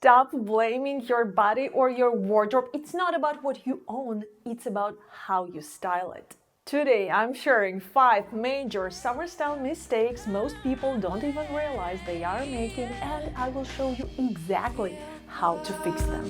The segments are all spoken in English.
Stop blaming your body or your wardrobe. It's not about what you own, it's about how you style it. Today I'm sharing 5 major summer style mistakes most people don't even realize they are making, and I will show you exactly how to fix them.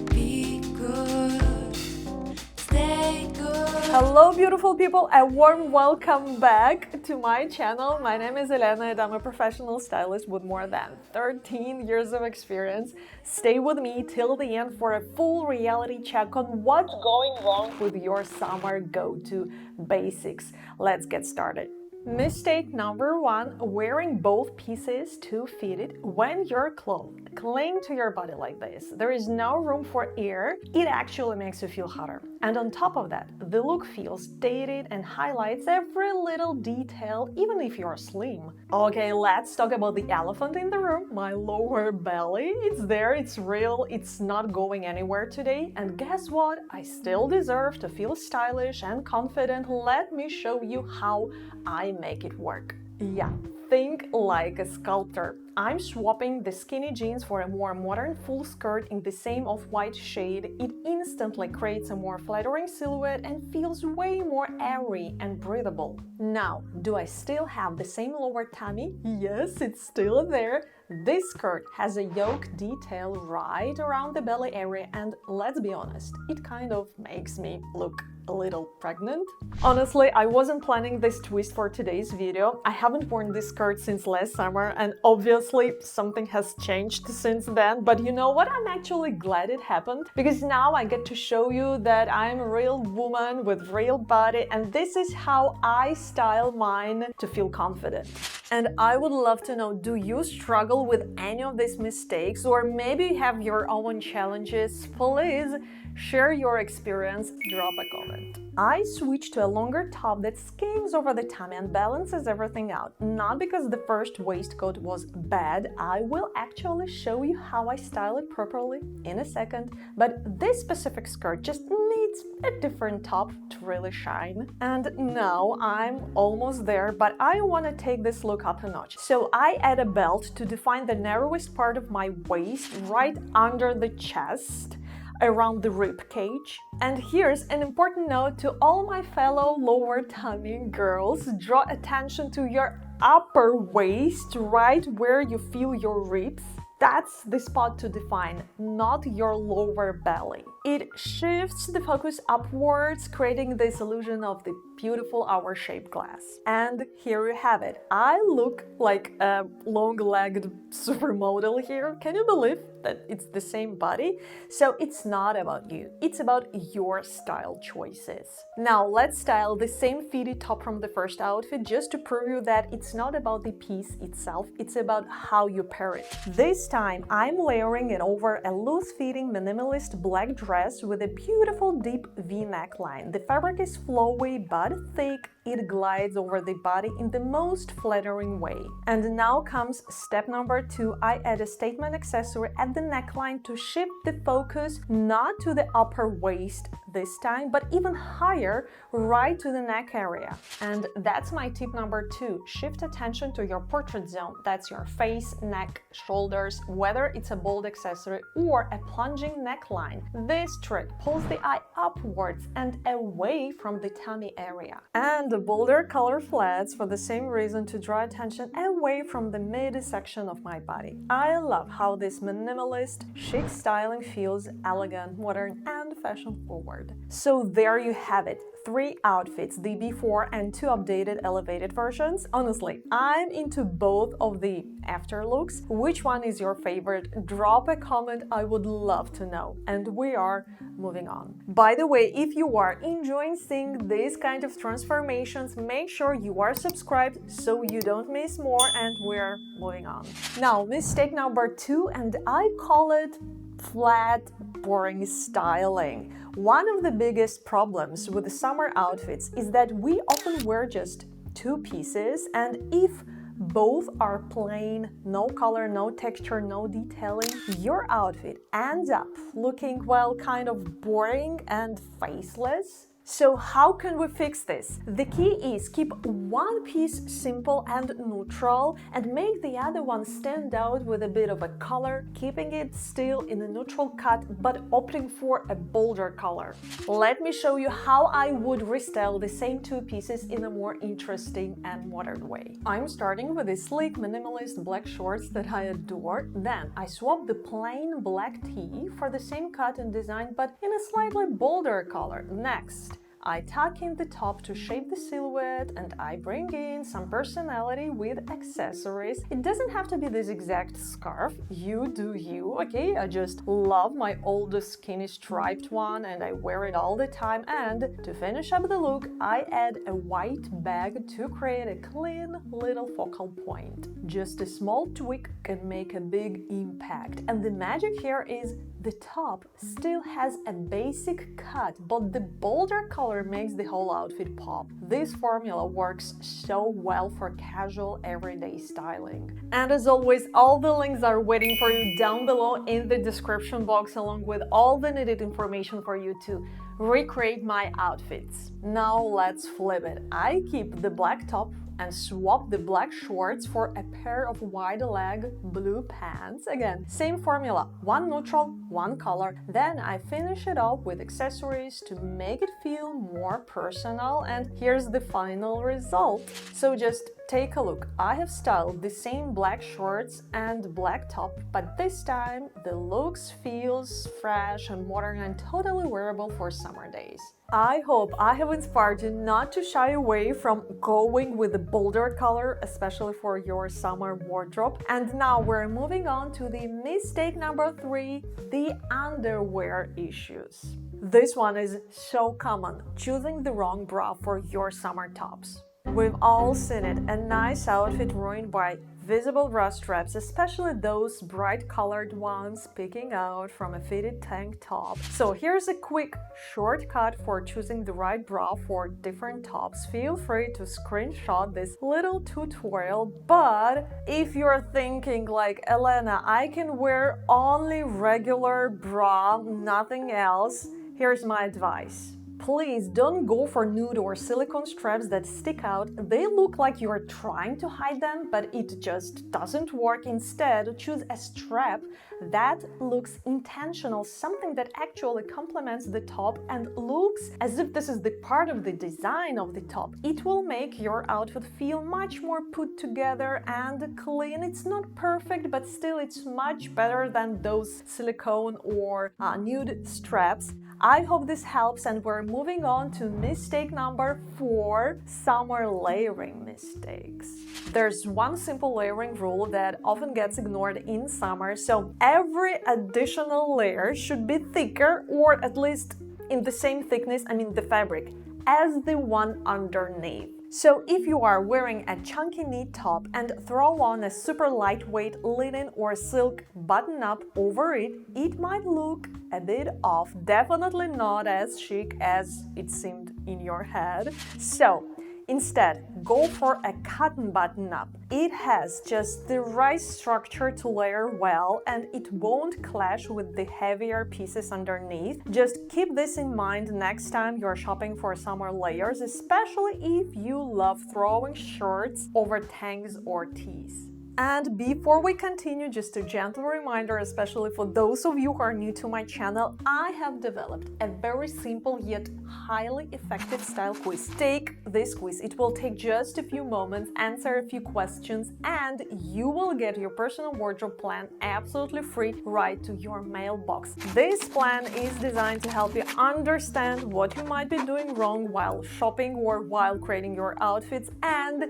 Be good, stay good. Hello beautiful people, a warm welcome back to my channel. My name is Elena and I'm a professional stylist with more than 13 years of experience. Stay with me till the end for a full reality check on what's going wrong with your summer go-to basics. Let's get started. Mistake number 1, wearing both pieces too fitted when you're clothed. Cling to your body like this. There is no room for air. It actually makes you feel hotter. And on top of that, the look feels dated and highlights every little detail, even if you're slim. Okay, let's talk about the elephant in the room, my lower belly. It's there, it's real, it's not going anywhere today. And guess what? I still deserve to feel stylish and confident. Let me show you how I make it work. Yeah, think like a sculptor. I'm swapping the skinny jeans for a more modern full skirt in the same off-white shade. It instantly creates a more flattering silhouette and feels way more airy and breathable. Now, do I still have the same lower tummy? Yes, it's still there. This skirt has a yoke detail right around the belly area, and let's be honest, it kind of makes me look a little pregnant. Honestly, I wasn't planning this twist for today's video. I haven't worn this skirt since last summer, and obviously something has changed since then, but you know what? I'm actually glad it happened, because now I get to show you that I'm a real woman with real body, and this is how I style mine to feel confident. And I would love to know, do you struggle with any of these mistakes, or maybe have your own challenges? Please share your experience, drop a comment. I switched to a longer top that skims over the tummy and balances everything out. Not because the first waistcoat was bad, I will actually show you how I style it properly in a second, but this specific skirt just needs a different top to really shine. And now I'm almost there, but I want to take this look up a notch. So I add a belt to define the narrowest part of my waist right under the chest, around the rib cage. And here's an important note to all my fellow lower tummy girls: draw attention to your upper waist, right where you feel your ribs. That's the spot to define, not your lower belly. It shifts the focus upwards, creating this illusion of the beautiful hour-shaped glass. And here you have it. I look like a long-legged supermodel here. Can you believe that it's the same body? So it's not about you, it's about your style choices. Now let's style the same fitted top from the first outfit, just to prove you that it's not about the piece itself, it's about how you pair it. This time I'm layering it over a loose-fitting minimalist black dress with a beautiful deep V neckline. The fabric is flowy but thick. It glides over the body in the most flattering way. And now comes step number 2. I add a statement accessory at the neckline to shift the focus not to the upper waist this time, but even higher, right to the neck area. And that's my tip number 2. Shift attention to your portrait zone. That's your face, neck, shoulders, whether it's a bold accessory or a plunging neckline. This trick pulls the eye upwards and away from the tummy area. And the bolder color flats for the same reason, to draw attention away from the midsection of my body. I love how this minimalist, chic styling feels elegant, modern, and fashion forward. So there you have it. 3 outfits, the before and 2 updated elevated versions. Honestly, I'm into both of the after looks. Which one is your favorite? Drop a comment, I would love to know. And we are moving on. By the way, if you are enjoying seeing this kind of transformations, make sure you are subscribed so you don't miss more, and we're moving on. Now, mistake number 2, and I call it flat, boring styling. One of the biggest problems with the summer outfits is that we often wear just 2 pieces, and if both are plain, no color, no texture, no detailing, your outfit ends up looking, well, kind of boring and faceless. So how can we fix this? The key is keep one piece simple and neutral and make the other one stand out with a bit of a color, keeping it still in a neutral cut but opting for a bolder color. Let me show you how I would restyle the same two pieces in a more interesting and modern way. I'm starting with the sleek minimalist black shorts that I adore. Then I swap the plain black tee for the same cut and design but in a slightly bolder color. Next, I tuck in the top to shape the silhouette and I bring in some personality with accessories. It doesn't have to be this exact scarf, you do you, okay? I just love my oldest skinny striped one and I wear it all the time. And to finish up the look, I add a white bag to create a clean little focal point. Just a small tweak can make a big impact. And the magic here is the top still has a basic cut, but the bolder color makes the whole outfit pop. This formula works so well for casual everyday styling. And as always, all the links are waiting for you down below in the description box, along with all the needed information for you to recreate my outfits. Now let's flip it. I keep the black top and swap the black shorts for a pair of wide leg blue pants. Again, same formula, one neutral, one color. Then I finish it off with accessories to make it feel more personal, and here's the final result. So just take a look. I have styled the same black shorts and black top, but this time the looks feels fresh and modern and totally wearable for summer days. I hope I have inspired you not to shy away from going with a bolder color, especially for your summer wardrobe. And now we're moving on to the mistake number 3, the underwear issues. This one is so common, choosing the wrong bra for your summer tops. We've all seen it, a nice outfit ruined by visible bra straps, especially those bright colored ones peeking out from a fitted tank top. So here's a quick shortcut for choosing the right bra for different tops. Feel free to screenshot this little tutorial, but if you're thinking like, Elena, I can wear only regular bra, nothing else, here's my advice. Please don't go for nude or silicone straps that stick out. They look like you're trying to hide them, but it just doesn't work. Instead, choose a strap that looks intentional, something that actually complements the top and looks as if this is the part of the design of the top. It will make your outfit feel much more put together and clean. It's not perfect, but still it's much better than those silicone or nude straps. I hope this helps, and we're moving on to mistake number 4, summer layering mistakes. There's one simple layering rule that often gets ignored in summer, so every additional layer should be thicker or at least in the same thickness, the fabric, as the one underneath. So if you are wearing a chunky knit top and throw on a super lightweight linen or silk button-up over it, it might look a bit off, definitely not as chic as it seemed in your head. So instead, go for a cotton button-up. It has just the right structure to layer well, and it won't clash with the heavier pieces underneath. Just keep this in mind next time you're shopping for summer layers, especially if you love throwing shirts over tanks or tees. And before we continue, just a gentle reminder, especially for those of you who are new to my channel, I have developed a very simple yet highly effective style quiz. Take this quiz. It will take just a few moments, answer a few questions, and you will get your personal wardrobe plan absolutely free right to your mailbox. This plan is designed to help you understand what you might be doing wrong while shopping or while creating your outfits and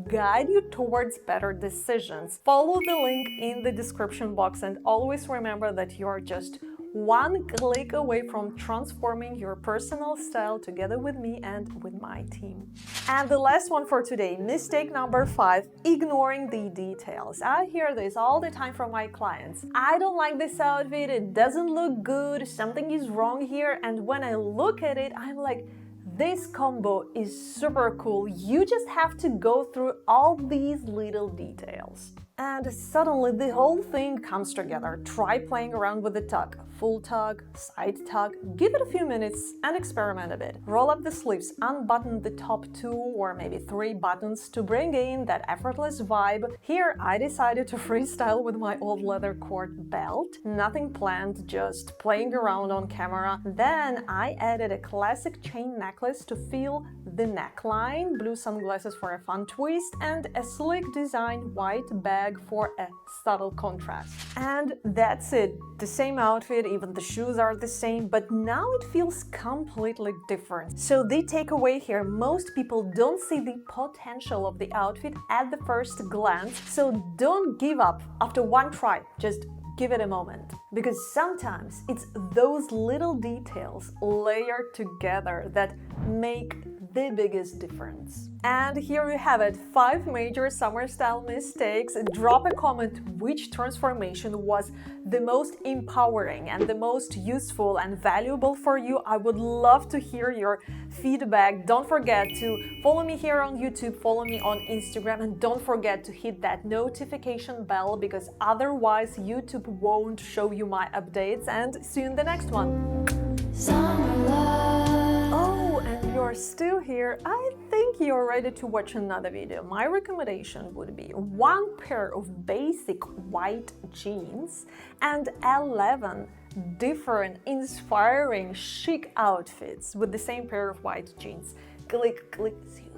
guide you towards better decisions. Follow the link in the description box, and always remember that you are just one click away from transforming your personal style together with me and with my team. And the last one for today, mistake number 5, ignoring the details. I hear this all the time from my clients. I don't like this outfit, it doesn't look good, something is wrong here, and when I look at it, I'm like, this combo is super cool. You just have to go through all these little details. And suddenly the whole thing comes together. Try playing around with the tug. Full tug, side tug, give it a few minutes and experiment a bit. Roll up the sleeves, unbutton the top 2 or maybe 3 buttons to bring in that effortless vibe. Here I decided to freestyle with my old leather cord belt. Nothing planned, just playing around on camera. Then I added a classic chain necklace to fill the neckline, blue sunglasses for a fun twist, and a sleek design white bag for a subtle contrast. And that's it. The same outfit, even the shoes are the same, but now it feels completely different. So the takeaway here, most people don't see the potential of the outfit at the first glance, so don't give up after one try. Just give it a moment, because sometimes it's those little details layered together that make the biggest difference. And here you have it, 5 major summer style mistakes. Drop a comment which transformation was the most empowering and the most useful and valuable for you. I would love to hear your feedback. Don't forget to follow me here on YouTube, follow me on Instagram, and don't forget to hit that notification bell, because otherwise YouTube won't show you my updates. And see you in the next one. Summer love. Oh, and you're still here. I think you're ready to watch another video. My recommendation would be 1 pair of basic white jeans and 11 different inspiring chic outfits with the same pair of white jeans. Click, click, see you.